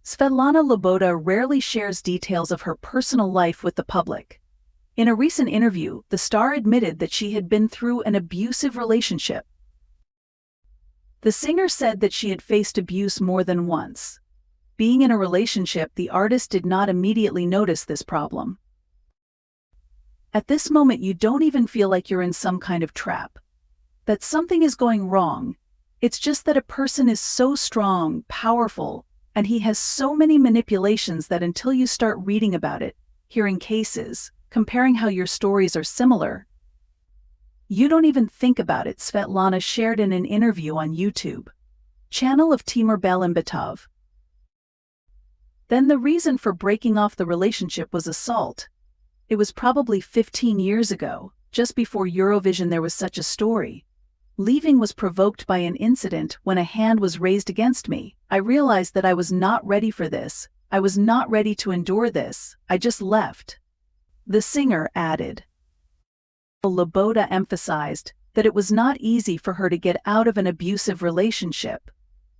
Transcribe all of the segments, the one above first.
Svetlana Loboda rarely shares details of her personal life with the public. In a recent interview, the star admitted that she had been through an abusive relationship. The singer said that she had faced abuse more than once. Being in a relationship, the artist did not immediately notice this problem. At this moment, you don't even feel like you're in some kind of trap. That something is going wrong. It's just that a person is so strong, powerful, and he has so many manipulations that until you start reading about it, hearing cases, comparing how your stories are similar, you don't even think about it, Svetlana shared in an interview on YouTube channel of Timur Balimbitov. Then the reason for breaking off the relationship was assault. It was probably 15 years ago, just before Eurovision there was such a story. Leaving was provoked by an incident when a hand was raised against me. I realized that I was not ready for this. I was not ready to endure this. I just left. The singer added. Loboda emphasized that it was not easy for her to get out of an abusive relationship.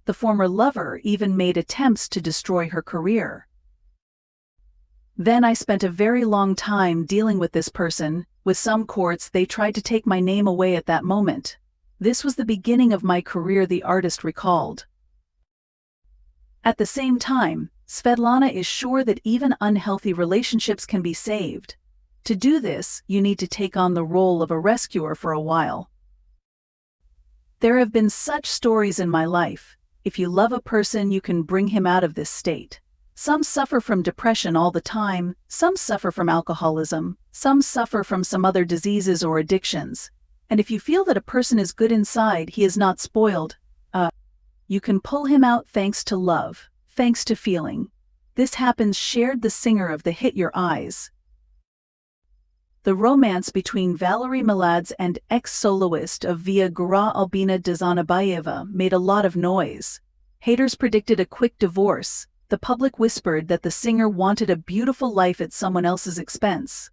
The former lover even made attempts to destroy her career. Then I spent a very long time dealing with this person. With some courts, they tried to take my name away at that moment. This was the beginning of my career, the artist recalled. At the same time, Svetlana is sure that even unhealthy relationships can be saved. To do this, you need to take on the role of a rescuer for a while. There have been such stories in my life. If you love a person, you can bring him out of this state. Some suffer from depression all the time, some suffer from alcoholism, some suffer from some other diseases or addictions. And if you feel that a person is good inside, he is not spoiled, you can pull him out thanks to love, thanks to feeling. This happens, shared the singer of the hit Your Eyes. The romance between Valery Meladze and ex-soloist of Via Gura Albina Dzhanabayeva made a lot of noise. Haters predicted a quick divorce. The public whispered that the singer wanted a beautiful life at someone else's expense.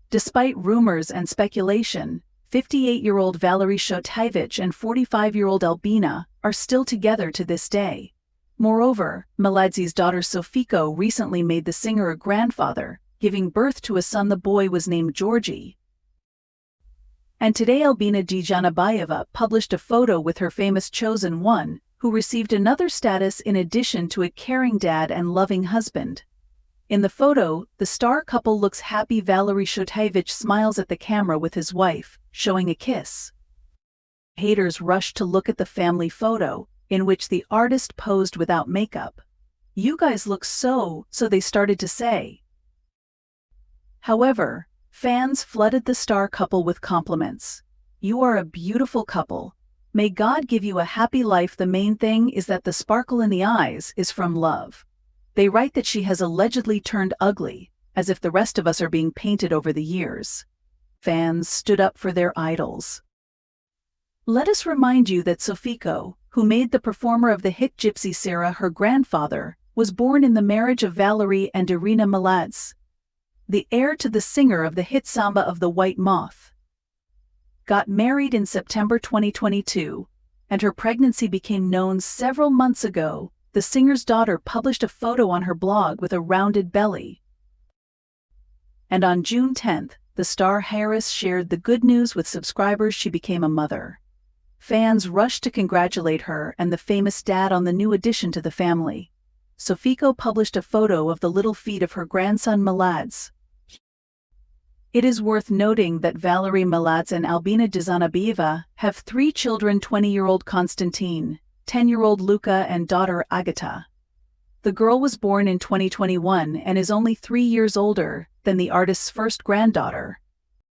Despite rumors and speculation, 58-year-old Valery Shotaevich and 45-year-old Albina are still together to this day. Moreover, Meladze's daughter Sofiko recently made the singer a grandfather, giving birth to a son. The boy was named Georgi. And today Albina and Dzhanabayeva published a photo with her famous chosen one, who received another status in addition to a caring dad and loving husband. In the photo, the star couple looks happy. Valery Shotaevich smiles at the camera with his wife, showing a kiss. Haters rushed to look at the family photo, in which the artist posed without makeup. "You guys look so," they started to say. However, fans flooded the star couple with compliments. "You are a beautiful couple. May God give you a happy life. The main thing is that the sparkle in the eyes is from love." They write that she has allegedly turned ugly, as if the rest of us are being painted over the years. Fans stood up for their idols. Let us remind you that Sofiko, who made the performer of the hit Gypsy Sarah her grandfather, was born in the marriage of Valery and Irina Meladze, the heir to the singer of the hit Samba of the White Moth. Got married in September 2022, and her pregnancy became known several months ago. The singer's daughter published a photo on her blog with a rounded belly. And on June 10th, the star Harris shared the good news with subscribers: she became a mother. Fans rushed to congratulate her and the famous dad on the new addition to the family. Sofiko published a photo of the little feet of her grandson Meladze. It is worth noting that Valery Meladze and Albina Dzhanabayeva have 3 children: 20-year-old Konstantin, 10-year-old Luka, and daughter Agata. The girl was born in 2021 and is only 3 years older than the artist's first granddaughter.